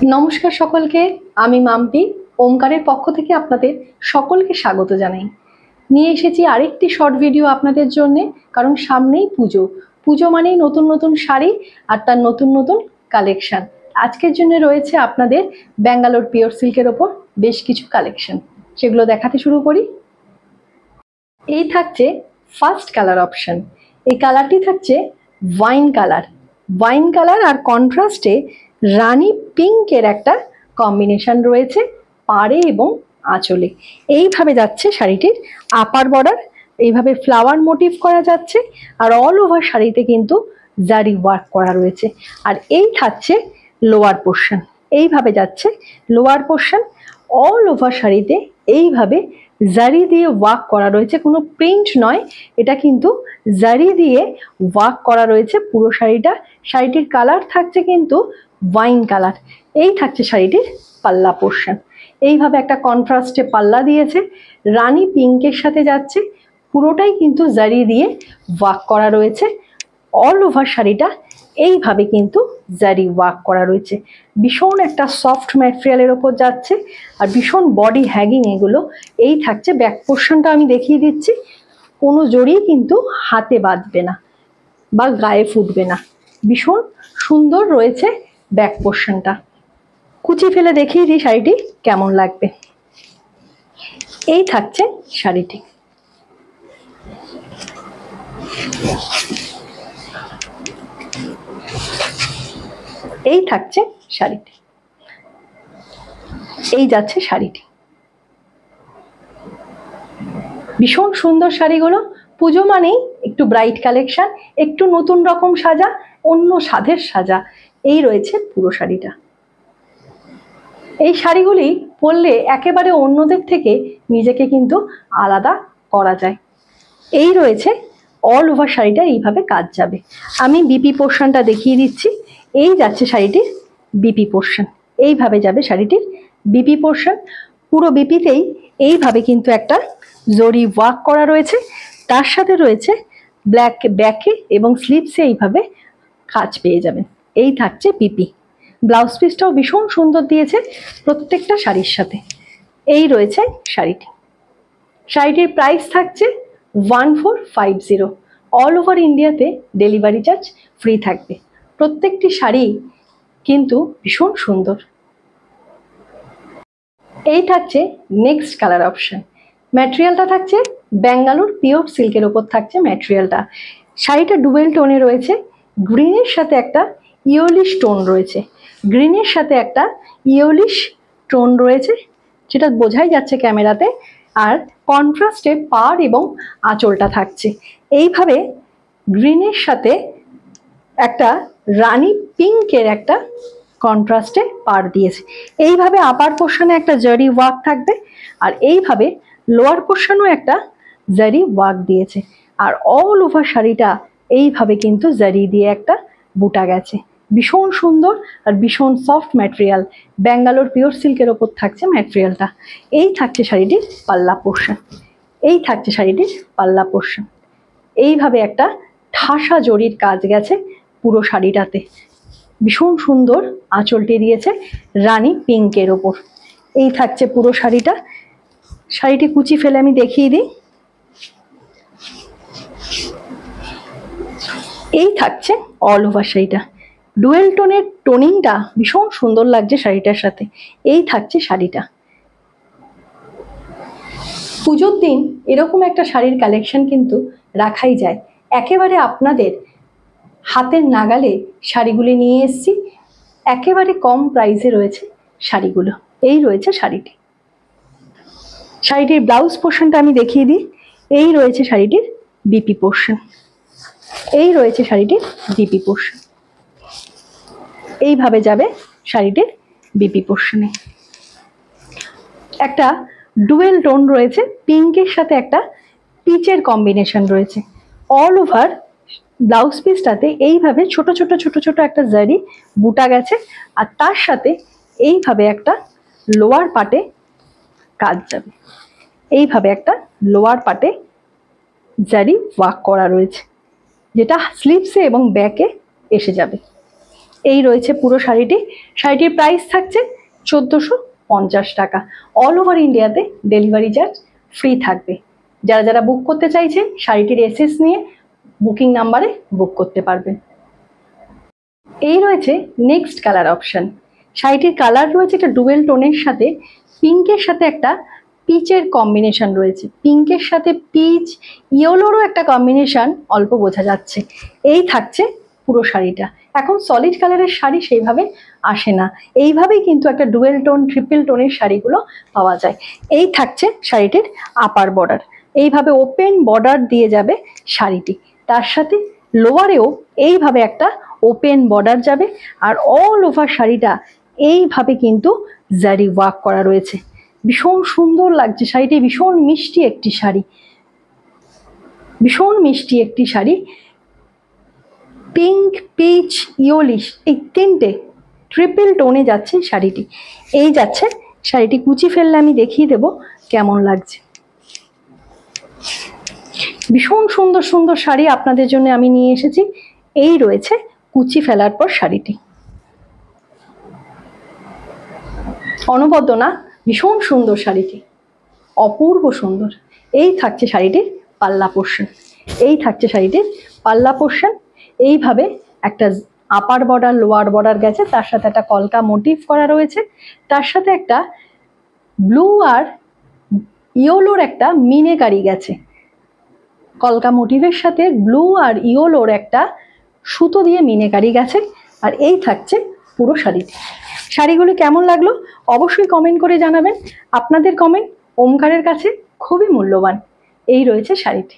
নমস্কার সকলকে, আমি মাম্পি ওমকারের পক্ষ থেকে আপনাদের সকলকে স্বাগত জানাই। নিয়ে এসেছি আরেকটি শর্ট ভিডিও আপনাদের জন্য, কারণ সামনেই পুজো। পুজো মানেই নতুন নতুন শাড়ি আর তার নতুন নতুন কালেকশন। আজকের জন্য রয়েছে আপনাদের ব্যাঙ্গালোর পিওর সিল্কের ওপর বেশ কিছু কালেকশন, সেগুলো দেখাতে শুরু করি। এই থাকছে ফার্স্ট কালার অপশন। এই কালারটি থাকছে ওয়াইন কালার আর কন্ট্রাস্টে রানী পিঙ্কের একটা কম্বিনেশন রয়েছে পাড়ে এবং আঁচলে। এইভাবে যাচ্ছে শাড়িটির আপার বর্ডার, এইভাবে ফ্লাওয়ার মোটিভ করা যাচ্ছে আর অল ওভার শাড়িতে কিন্তু জারি ওয়ার্ক করা রয়েছে। আর এই থাকছে লোয়ার পোর্শন, এইভাবে যাচ্ছে লোয়ার পোর্শন। অল ওভার শাড়িতে এইভাবে জারি দিয়ে ওয়ার্ক করা রয়েছে, কোনো প্রিন্ট নয়, এটা কিন্তু জারি দিয়ে ওয়ার্ক করা রয়েছে পুরো শাড়িটা। শাড়িটির কালার থাকছে কিন্তু ওয়াইন কালার। এই থাকছে শাড়িটির পাল্লা পোর্শন, এইভাবে একটা কন্ট্রাস্টে পাল্লা দিয়েছে, রানী পিঙ্কের সাথে যাচ্ছে, পুরোটাই কিন্তু জারি দিয়ে ওয়ার্ক করা রয়েছে। অল ওভার শাড়িটা এইভাবে কিন্তু জারি ওয়ার্ক করা রয়েছে। ভীষণ একটা সফট ম্যাটেরিয়ালের ওপর যাচ্ছে আর ভীষণ বডি হ্যাগিং এগুলো। এই থাকছে ব্যাক পোর্শনটা, আমি দেখিয়ে দিচ্ছি। কোনো জড়ি কিন্তু হাতে বাঁধবে না বা গায়ে ফুটবে না, ভীষণ সুন্দর রয়েছে ব্যাক পোর্শনটা। কুচি ফেলে দেখিয়ে দিই শাড়িটি কেমন লাগবে। এই থাকছে শাড়িটি। এই থাকছে শাড়িটি, এই যাচ্ছে শাড়িটি। ভীষণ সুন্দর শাড়িগুলো। পুজো মানেই একটু ব্রাইট কালেকশন, একটু নতুন রকম সাজা, অন্য স্বাদের সাজা। এই রয়েছে পুরো শাড়িটা। এই শাড়িগুলি পরলে একেবারে অন্যদের থেকে নিজেকে কিন্তু আলাদা করা যায়। এই রয়েছে অল ওভার শাড়িটা, এইভাবে কাজ যাবে। আমি বিপি পোর্শনটা দেখিয়ে দিচ্ছি। এই যাচ্ছে শাড়িটির বিপি পোর্শন, এইভাবে যাবে শাড়িটির বিপি পোর্শন। পুরো বিপিতেই এইভাবে কিন্তু একটা জরি ওয়ার্ক করা রয়েছে, তার সাথে রয়েছে ব্ল্যাক ব্যাকে এবং স্লিভসে এইভাবে কাজ পেয়ে যাবেন। এই থাকছে বিপি। ব্লাউজ পিসটাও ভীষণ সুন্দর দিয়েছে প্রত্যেকটা শাড়ির সাথে। এই রয়েছে শাড়িটি। শাড়িটির প্রাইস থাকছে 1450। অল ওভার ইন্ডিয়াতে ডেলিভারি চার্জ ফ্রি থাকবে। প্রত্যেকটি শাড়ি কিন্তু ভীষণ সুন্দর। এই থাকছে নেক্সট কালার অপশন। ম্যাটেরিয়ালটা থাকছে ব্যাঙ্গালোর পিওর সিল্কের ওপর থাকছে ম্যাটেরিয়ালটা। শাড়িটা ডুয়েল টোনে রয়েছে, গ্রিনের সাথে একটা ইয়েলিশ টোন রয়েছে, গ্রিনের সাথে একটা ইয়েলিশ টোন রয়েছে, যেটা বোঝাই যাচ্ছে ক্যামেরাতে। আর কন্ট্রাস্টে পাড় এবং আঁচলটা থাকছে এইভাবে গ্রিনের সাথে একটা রানী পিঙ্কের একটা কন্ট্রাস্টে পাড় দিয়েছে। এইভাবে আপার পোর্শনে একটা জারি ওয়ার্ক থাকবে আর এইভাবে লোয়ার পোর্শনেও একটা জারি ওয়ার্ক দিয়েছে। আর অল ওভার শাড়িটা এইভাবে কিন্তু জারি দিয়ে একটা বুটা গেছে। ভীষণ সুন্দর আর ভীষণ সফট ম্যাটেরিয়াল। ব্যাঙ্গালোর পিওর সিল্কের ওপর থাকছে ম্যাটেরিয়ালটা। এই থাকছে শাড়িটির পাল্লা পোর্শন, এই থাকছে শাড়িটির পাল্লা পোর্শন। এইভাবে একটা ঠাসা জরির কাজ গেছে পুরো শাড়িটাতে। ভীষণ সুন্দর আঁচলটি দিয়েছে রানী পিঙ্কের ওপর। এই থাকছে পুরো শাড়িটা। শাড়িটি কুচি ফেলে আমি দেখিয়ে দিই। এই থাকছে অল ওভার শাড়িটা। ডুয়েল টোনের টোনিংটা ভীষণ সুন্দর লাগছে শাড়িটার সাথে। এই থাকছে শাড়িটা। পুজোর দিন এরকম একটা শাড়ির কালেকশন কিন্তু রাখাই যায়। একেবারে আপনাদের হাতের নাগালে শাড়িগুলি নিয়ে এসেছি। একেবারে কম প্রাইসে রয়েছে শাড়িগুলো। এই রয়েছে শাড়িটি। শাড়িটির ব্লাউজ পোর্শনটা আমি দেখিয়ে দিই। এই রয়েছে শাড়িটির বিপি পোর্শন, এই রয়েছে শাড়িটির বিপি পোর্শন। এইভাবে যাবে শাড়িটির বিপি পোর্শনে। একটা ডুয়েল টোন রয়েছে, পিঙ্কের সাথে একটা পিচের কম্বিনেশন রয়েছে। অল ওভার ব্লাউজ পিসটাতে এইভাবে ছোট ছোট ছোট ছোট একটা জারি বুটা গেছে আর তার সাথে এইভাবে একটা লোয়ার পার্টে কাজ যাবে। এইভাবে একটা লোয়ার পার্টে জারি ওয়ার্ক করা রয়েছে, যেটা স্লিভসে এবং ব্যাকে এসে যাবে। এই রয়েছে পুরো শাড়িটি। শাড়িটির প্রাইস থাকছে 1450 টাকা। অল ওভার ইন্ডিয়াতে ডেলিভারি চার্জ ফ্রি থাকবে। যারা যারা বুক করতে চাইছে শাড়িটির এসএস নিয়ে বুকিং নাম্বারে বুক করতে পারবেন। এই রয়েছে নেক্সট কালার অপশন। শাড়িটির কালার রয়েছে একটা ডুয়েল টোনের সাথে পিঙ্কের সাথে একটা পিচের কম্বিনেশন রয়েছে। পিঙ্কের সাথে পিচ, ইয়েলোরও একটা কম্বিনেশন অল্প বোঝা যাচ্ছে। এই থাকছে পুরো শাড়িটা। এখন সলিড কালারের শাড়ি সেইভাবে আসে না, এইভাবেই কিন্তু একটা ডুয়েল টোন ট্রিপল টোনের শাড়িগুলো পাওয়া যায়। এই থাকছে শাড়িটির আপার বর্ডার, এইভাবে ওপেন বর্ডার দিয়ে যাবে শাড়িটি। তার সাথে লোয়ারেও এইভাবে একটা ওপেন বর্ডার যাবে। আর অল ওভার শাড়িটা এইভাবে কিন্তু জারি ওয়ার্ক করা রয়েছে। ভীষণ সুন্দর লাগছে শাড়িটি। ভীষণ মিষ্টি একটি শাড়ি, ভীষণ মিষ্টি একটি শাড়ি। পিঙ্ক, পিচ, ইয়োলিশ এই তিনটে ট্রিপল টোনে যাচ্ছে শাড়িটি। এই যাচ্ছে শাড়িটি। কুচি ফেললে আমি দেখিয়ে দেব কেমন লাগছে। ভীষণ সুন্দর সুন্দর শাড়ি আপনাদের জন্য আমি নিয়ে এসেছি। এই রয়েছে কুচি ফেলার পর শাড়িটি। অনবদ্য না? ভীষণ সুন্দর শাড়িটি, অপূর্ব সুন্দর। এই থাকছে শাড়িটির পাল্লা পোর্শন। এই থাকছে শাড়িটির পাল্লা পোর্শন। এইভাবে একটা আপার বর্ডার লোয়ার বর্ডার গেছে, তার সাথে একটা কলকা মোটিভ করা রয়েছে, তার সাথে একটা ব্লু আর ইয়েলোর একটা মিনেকারি গেছে। কলকা মোটিভের সাথে ব্লু আর ইয়েলোর একটা সুতো দিয়ে মিনেকারি গেছে। আর এই থাকছে পুরো শাড়িটি। শাড়িগুলো কেমন লাগলো অবশ্যই কমেন্ট করে জানাবেন। আপনাদের কমেন্ট ওমকারের কাছে খুবই মূল্যবান। এই রয়েছে শাড়িটি।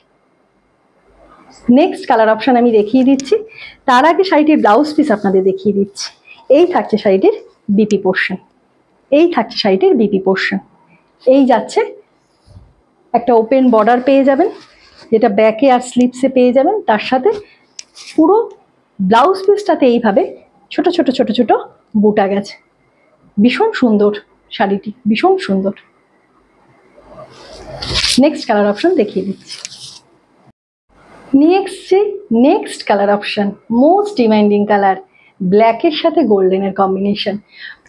নেক্সট কালার অপশন আমি দেখিয়ে দিচ্ছি। তার আগে শাড়িটির ব্লাউজ পিস আপনাদের দেখিয়ে দিচ্ছি। এই থাকছে শাড়িটির বিপি পোর্শন। এই থাকছে শাড়িটির বিপি পোর্শন। এই যাচ্ছে একটা ওপেন বর্ডার পেয়ে যাবেন, যেটা ব্যাকে আর স্লিপসে পেয়ে যাবেন। তার সাথে পুরো ব্লাউজ পিসটাতে এইভাবে ছোট ছোট ছোট ছোট বুটা গেছে। ভীষণ সুন্দর শাড়িটি, ভীষণ সুন্দর। নেক্সট কালার অপশন দেখিয়ে দিচ্ছি। Next colour option most demanding colour, ব্ল্যাকের সাথে গোল্ডেনের কম্বিনেশন।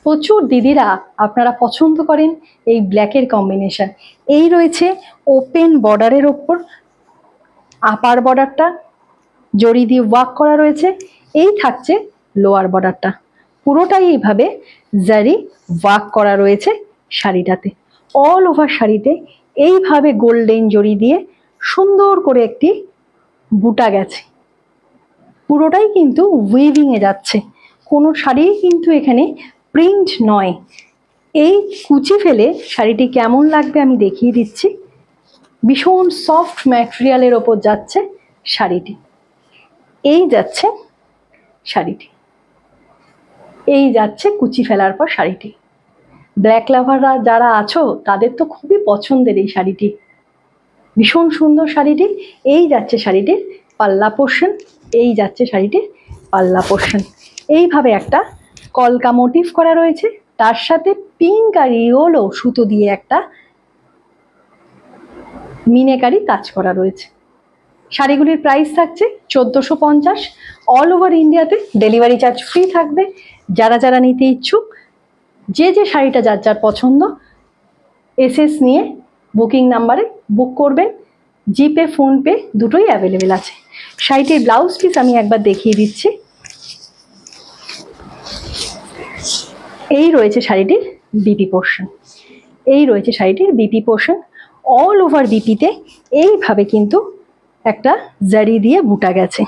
প্রচুর দিদিরা আপনারা পছন্দ করেন এই ব্ল্যাকের কম্বিনেশন। এই রয়েছে ওপেন বর্ডারের ওপর আপার বর্ডারটা জড়ি দিয়ে ওয়ার্ক করা রয়েছে। এই থাকছে লোয়ার বর্ডারটা, পুরোটাই এইভাবে জারি ওয়ার্ক করা রয়েছে শাড়িটাতে। অল ওভার শাড়িতে এইভাবে গোল্ডেন জড়ি দিয়ে সুন্দর করে একটি বুটা গেছে। পুরোটাই কিন্তু উইভিংয়ে যাচ্ছে, কোনো শাড়ি কিন্তু এখানে প্রিন্ট নয়। এই কুচি ফেলে শাড়িটি কেমন লাগবে আমি দেখিয়ে দিচ্ছি। ভীষণ সফট ম্যাটেরিয়ালের ওপর যাচ্ছে শাড়িটি। এই যাচ্ছে শাড়িটি। এই যাচ্ছে কুচি ফেলার পর শাড়িটি। ব্ল্যাক লাভাররা যারা আছো তাদের তো খুবই পছন্দের এই শাড়িটি। ভীষণ সুন্দর শাড়িটি। এই যাচ্ছে শাড়িটির পাল্লা পোর্শন। এই যাচ্ছে শাড়িটির পাল্লা পোর্শন। এইভাবে একটা কলকা মোটিভ করা রয়েছে, তার সাথে পিঙ্ক আর ইয়েলো সুতো দিয়ে একটা মিনেকারি কাজ করা রয়েছে। শাড়িগুলির প্রাইস থাকছে 1450। অল ওভার ইন্ডিয়াতে ডেলিভারি চার্জ ফ্রি থাকবে। যারা যারা নিতে ইচ্ছুক, যে যে শাড়িটা যার যার পছন্দ এসএস নিয়ে বুকিং নাম্বারে বুক করবেন। জিপে, ফোনপে দুটোই অ্যাভেলেবেল আছে। শাড়িটির ব্লাউজ পিস আমি একবার দেখিয়ে দিচ্ছি। এই রয়েছে শাড়িটির বিপি পোর্শন। এই রয়েছে শাড়িটির বিপি পোর্শন। অল ওভার বিপিতে এইভাবে কিন্তু একটা জারি দিয়ে বুটা গেছে।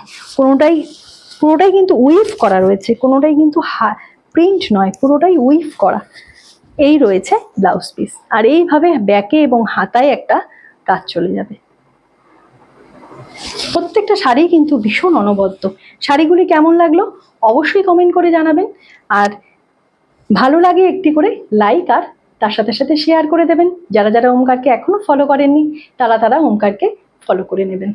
পুরোটাই কিন্তু উইভ করা রয়েছে, কোনোটাই কিন্তু প্রিন্ট নয়, পুরোটাই উইভ করা। এই রয়েছে ব্লাউজ পিস। আর এইভাবে ব্যাকে এবং হাতায় একটা কাজ চলে যাবে। প্রত্যেকটা শাড়ি কিন্তু ভীষণ অনবদ্য। শাড়িগুলি কেমন লাগলো অবশ্যই কমেন্ট করে জানাবেন। আর ভালো লাগে একটি করে লাইক আর তার সাথে সাথে শেয়ার করে দেবেন। যারা যারা ওমকারকে এখনো ফলো করেননি তারা ওমকারকে ফলো করে নেবেন।